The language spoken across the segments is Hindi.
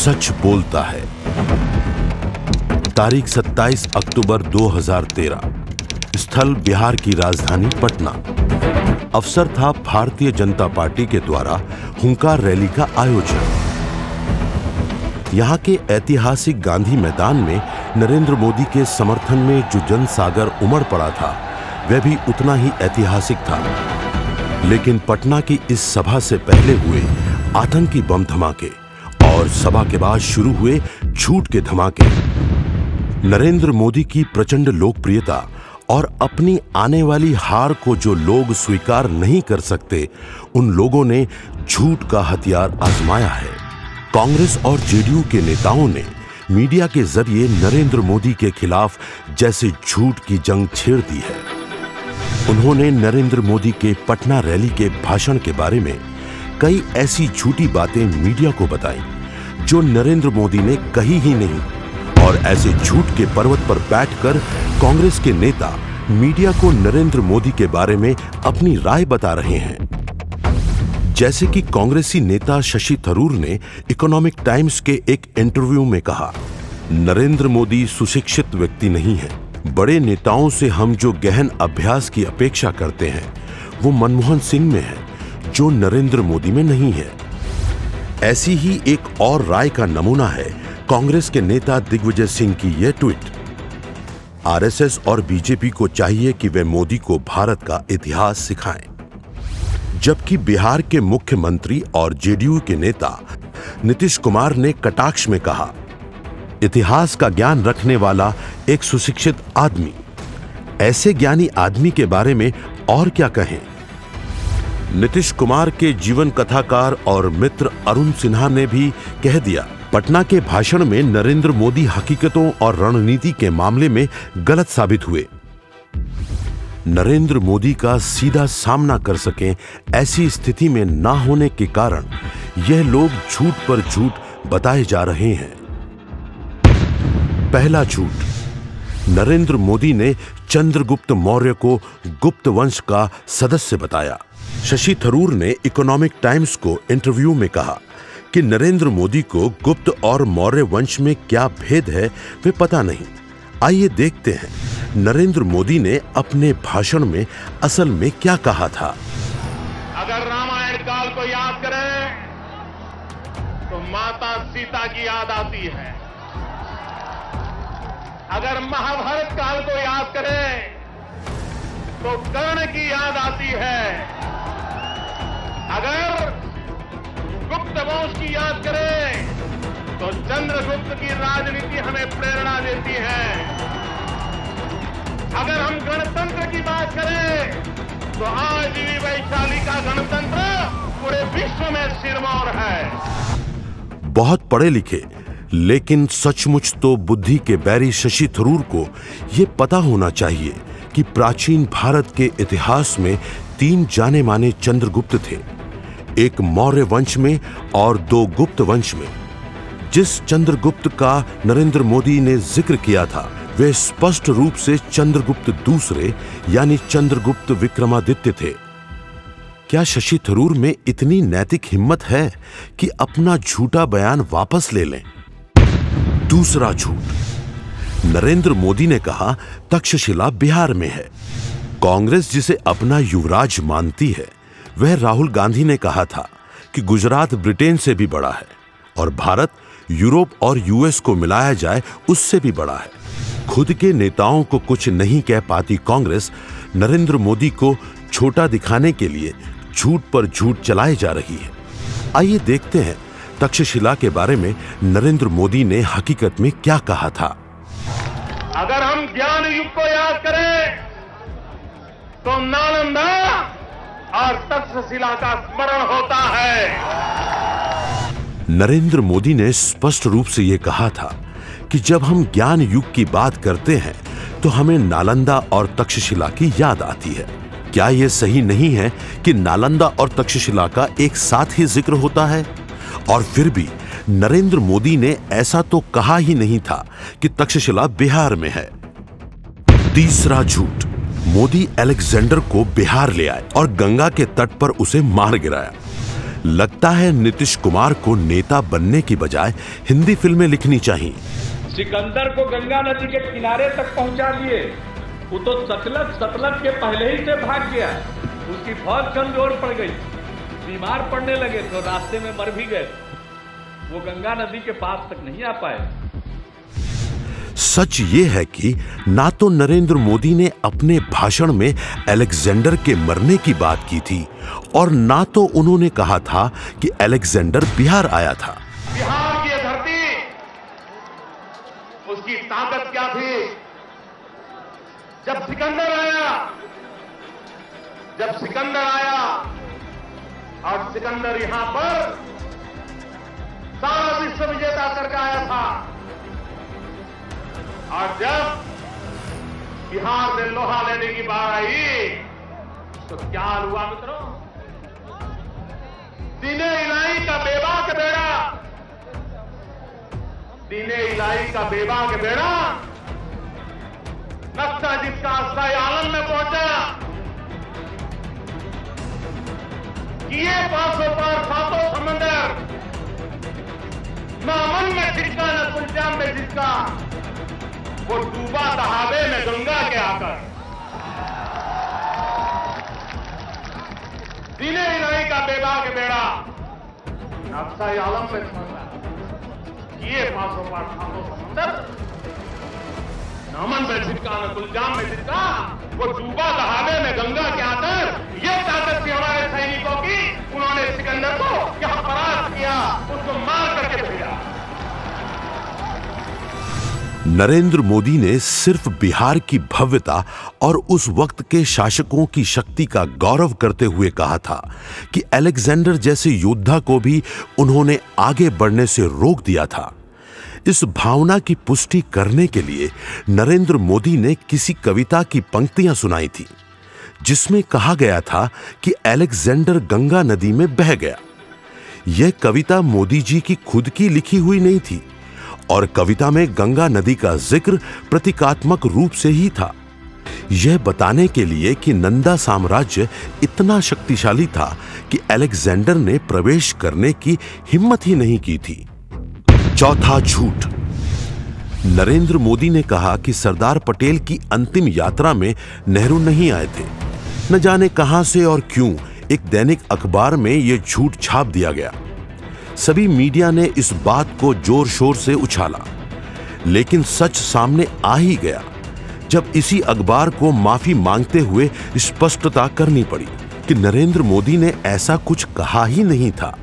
सच बोलता है। तारीख 27 अक्टूबर 2013। स्थल बिहार की राजधानी पटना। अवसर था भारतीय जनता पार्टी के द्वारा हुंकार रैली का आयोजन। यहां के ऐतिहासिक गांधी मैदान में नरेंद्र मोदी के समर्थन में जो जनसागर उमड़ पड़ा था, वह भी उतना ही ऐतिहासिक था। लेकिन पटना की इस सभा से पहले हुए आतंकी बम धमाके और सभा के बाद शुरू हुए झूठ के धमाके, नरेंद्र मोदी की प्रचंड लोकप्रियता और अपनी आने वाली हार को जो लोग स्वीकार नहीं कर सकते, उन लोगों ने झूठ का हथियार आजमाया है। कांग्रेस और जेडीयू के नेताओं ने मीडिया के जरिए नरेंद्र मोदी के खिलाफ जैसे झूठ की जंग छेड़ दी है। उन्होंने नरेंद्र मोदी के पटना रैली के भाषण के बारे में कई ऐसी झूठी बातें मीडिया को बताई जो नरेंद्र मोदी ने कही ही नहीं, और ऐसे झूठ के पर्वत पर बैठकर कांग्रेस के नेता मीडिया को नरेंद्र मोदी के बारे में अपनी राय बता रहे हैं। जैसे कि कांग्रेसी नेता शशि थरूर ने इकोनॉमिक टाइम्स के एक इंटरव्यू में कहा, नरेंद्र मोदी सुशिक्षित व्यक्ति नहीं है। बड़े नेताओं से हम जो गहन अभ्यास की अपेक्षा करते हैं वो मनमोहन सिंह में है, जो नरेंद्र मोदी में नहीं है। ऐसी ही एक और राय का नमूना है कांग्रेस के नेता दिग्विजय सिंह की यह ट्वीट। आरएसएस और बीजेपी को चाहिए कि वे मोदी को भारत का इतिहास सिखाएं। जबकि बिहार के मुख्यमंत्री और जेडीयू के नेता नीतीश कुमार ने कटाक्ष में कहा, इतिहास का ज्ञान रखने वाला एक सुशिक्षित आदमी। ऐसे ज्ञानी आदमी के बारे में और क्या कहें। नीतीश कुमार के जीवन कथाकार और मित्र अरुण सिन्हा ने भी कह दिया, पटना के भाषण में नरेंद्र मोदी हकीकतों और रणनीति के मामले में गलत साबित हुए। नरेंद्र मोदी का सीधा सामना कर सकें ऐसी स्थिति में ना होने के कारण यह लोग झूठ पर झूठ बताए जा रहे हैं। पहला झूठ, नरेंद्र मोदी ने चंद्रगुप्त मौर्य को गुप्त वंश का सदस्य बताया। शशि थरूर ने इकोनॉमिक टाइम्स को इंटरव्यू में कहा कि नरेंद्र मोदी को गुप्त और मौर्य वंश में क्या भेद है वे पता नहीं। आइए देखते हैं नरेंद्र मोदी ने अपने भाषण में असल में क्या कहा था। अगर रामायण काल को याद करें तो माता सीता की याद आती है। अगर महाभारत काल को याद करें तो कर्ण की याद आती है। अगर गुप्त वंश की याद करें तो चंद्रगुप्त की राजनीति हमें प्रेरणा देती है। अगर हम गणतंत्र की बात करें तो आज भी वैशाली का गणतंत्र पूरे विश्व में सिरमौर है। बहुत पढ़े लिखे लेकिन सचमुच तो बुद्धि के बैरी शशि थरूर को यह पता होना चाहिए कि प्राचीन भारत के इतिहास में 3 जाने माने चंद्रगुप्त थे, एक मौर्य वंश में और 2 गुप्त वंश में। जिस चंद्रगुप्त का नरेंद्र मोदी ने जिक्र किया था वे स्पष्ट रूप से चंद्रगुप्त दूसरे यानी चंद्रगुप्त विक्रमादित्य थे। क्या शशि थरूर में इतनी नैतिक हिम्मत है कि अपना झूठा बयान वापस ले लें? दूसरा झूठ, नरेंद्र मोदी ने कहा तक्षशिला बिहार में है। कांग्रेस जिसे अपना युवराज मानती है, वह राहुल गांधी ने कहा था कि गुजरात ब्रिटेन से भी बड़ा है और भारत यूरोप और यूएस को मिलाया जाए उससे भी बड़ा है। खुद के नेताओं को कुछ नहीं कह पाती कांग्रेस नरेंद्र मोदी को छोटा दिखाने के लिए झूठ पर झूठ चलाए जा रही है। आइए देखते हैं तक्षशिला के बारे में नरेंद्र मोदी ने हकीकत में क्या कहा था। अगर हम ज्ञान युग को याद करें तो नालंदा और तक्षशिला का स्मरण होता है। नरेंद्र मोदी ने स्पष्ट रूप से यह कहा था कि जब हम ज्ञान युग की बात करते हैं तो हमें नालंदा और तक्षशिला की याद आती है। क्या यह सही नहीं है कि नालंदा और तक्षशिला का एक साथ ही जिक्र होता है? और फिर भी नरेंद्र मोदी ने ऐसा तो कहा ही नहीं था कि तक्षशिला बिहार में है। तीसरा झूठ, मोदी अलेक्जेंडर को बिहार ले आए और गंगा के तट पर उसे मार गिराया। लगता है नीतीश कुमार को नेता बनने की बजाय हिंदी फिल्में लिखनी चाहिए। सिकंदर को गंगा नदी के किनारे तक पहुंचा दिए, वो तो सतलज के पहले ही से भाग गया, उसकी फौज कमजोर पड़ गई, बीमार पड़ने लगे तो रास्ते में मर भी गए, वो गंगा नदी के पास तक नहीं आ पाए। सच ये है कि ना तो नरेंद्र मोदी ने अपने भाषण में अलेक्जेंडर के मरने की बात की थी और ना तो उन्होंने कहा था कि अलेक्जेंडर बिहार आया था। बिहार की धरती, उसकी ताकत क्या थी? जब सिकंदर आया और सिकंदर यहां पर सारा विश्व विजेता करके आया था, और जब बिहार में लोहा लेने की बात आई तो क्या हुआ मित्रों? दीने इलाही का बेड़ा नक्शा जिसका शाही आलम में पहुंचा कि ये 500 पार 700 समंदर, न अमन में जिसका न सुलझाम में जिसका, वो डूबा दहावे में गंगा के आकर। दीने इलाही का बेड़ा नक्शा आलम में समझा ये 500 पार 700 समंदर, नमन में जिसका न गुलजाम में जिसका, वो डूबा दहावे में गंगा के आकर। ये ताकत थी हमारे सैनिकों की, उन्होंने सिकंदर को यहां परास्त किया, उसको मार करके भेजा। नरेंद्र मोदी ने सिर्फ बिहार की भव्यता और उस वक्त के शासकों की शक्ति का गौरव करते हुए कहा था कि अलेक्जेंडर जैसे योद्धा को भी उन्होंने आगे बढ़ने से रोक दिया था। इस भावना की पुष्टि करने के लिए नरेंद्र मोदी ने किसी कविता की पंक्तियां सुनाई थी, जिसमें कहा गया था कि अलेक्जेंडर गंगा नदी में बह गया। यह कविता मोदी जी की खुद की लिखी हुई नहीं थी और कविता में गंगा नदी का जिक्र प्रतीकात्मक रूप से ही था, यह बताने के लिए कि नंदा साम्राज्य इतना शक्तिशाली था कि अलेक्जेंडर ने प्रवेश करने की हिम्मत ही नहीं की थी। चौथा झूठ। नरेंद्र मोदी ने कहा कि सरदार पटेल की अंतिम यात्रा में नेहरू नहीं आए थे। न जाने कहां से और क्यों एक दैनिक अखबार में यह झूठ छाप दिया गया। सभी मीडिया ने इस बात को जोर शोर से उछाला, लेकिन सच सामने आ ही गया जब इसी अखबार को माफी मांगते हुए स्पष्टता करनी पड़ी कि नरेंद्र मोदी ने ऐसा कुछ कहा ही नहीं था।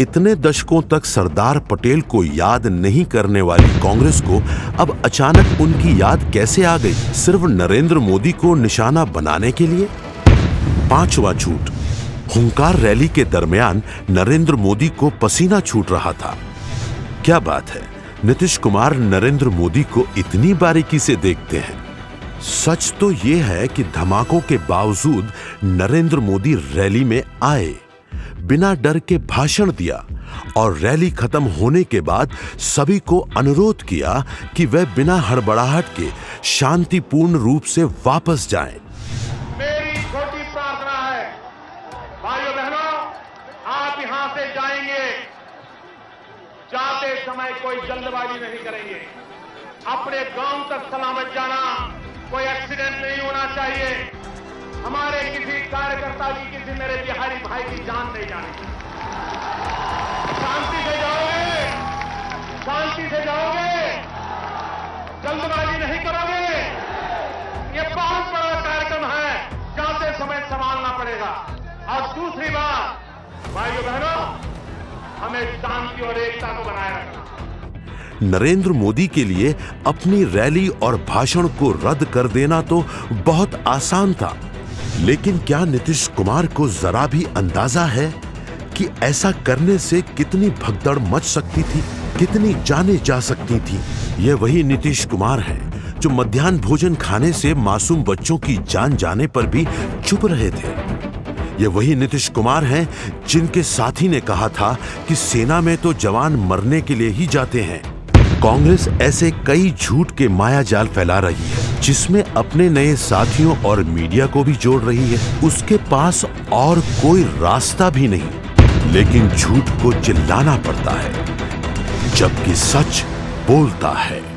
इतने दशकों तक सरदार पटेल को याद नहीं करने वाली कांग्रेस को अब अचानक उनकी याद कैसे आ गई, सिर्फ नरेंद्र मोदी को निशाना बनाने के लिए? पांचवा झूठ। हुंकार रैली के दरमियान नरेंद्र मोदी को पसीना छूट रहा था। क्या बात है, नीतीश कुमार नरेंद्र मोदी को इतनी बारीकी से देखते हैं। सच तो यह है कि धमाकों के बावजूद नरेंद्र मोदी रैली में आए, बिना डर के भाषण दिया और रैली खत्म होने के बाद सभी को अनुरोध किया कि वे बिना हड़बड़ाहट के शांतिपूर्ण रूप से वापस जाएं। मेरी छोटी प्रार्थना है, भाइयों बहनों, आप यहां से जाएंगे, जाते समय कोई जल्दबाजी नहीं करेंगे, अपने गांव तक सलामत जाना, कोई एक्सीडेंट नहीं होना चाहिए, हमारे किसी कार्यकर्ता की, किसी मेरे बिहारी भाई की जान नहीं जानी। शांति से जाओगे, शांति से जाओगे, जल्दबाजी नहीं करोगे। ये बहुत बड़ा कार्यक्रम है, जाते समय संभालना पड़ेगा। और दूसरी बात, भाइयों बहनों, हमें शांति और एकता को बनाए रखना। नरेंद्र मोदी के लिए अपनी रैली और भाषण को रद्द कर देना तो बहुत आसान था, लेकिन क्या नीतीश कुमार को जरा भी अंदाजा है कि ऐसा करने से कितनी भगदड़ मच सकती थी, कितनी जानें जा सकती थी? ये वही नीतीश कुमार हैं जो मध्याह्न भोजन खाने से मासूम बच्चों की जान जाने पर भी चुप रहे थे। ये वही नीतीश कुमार हैं जिनके साथी ने कहा था कि सेना में तो जवान मरने के लिए ही जाते हैं। कांग्रेस ऐसे कई झूठ के मायाजाल फैला रही है, जिसमें अपने नए साथियों और मीडिया को भी जोड़ रही है। उसके पास और कोई रास्ता भी नहीं, लेकिन झूठ को चिल्लाना पड़ता है, जबकि सच बोलता है।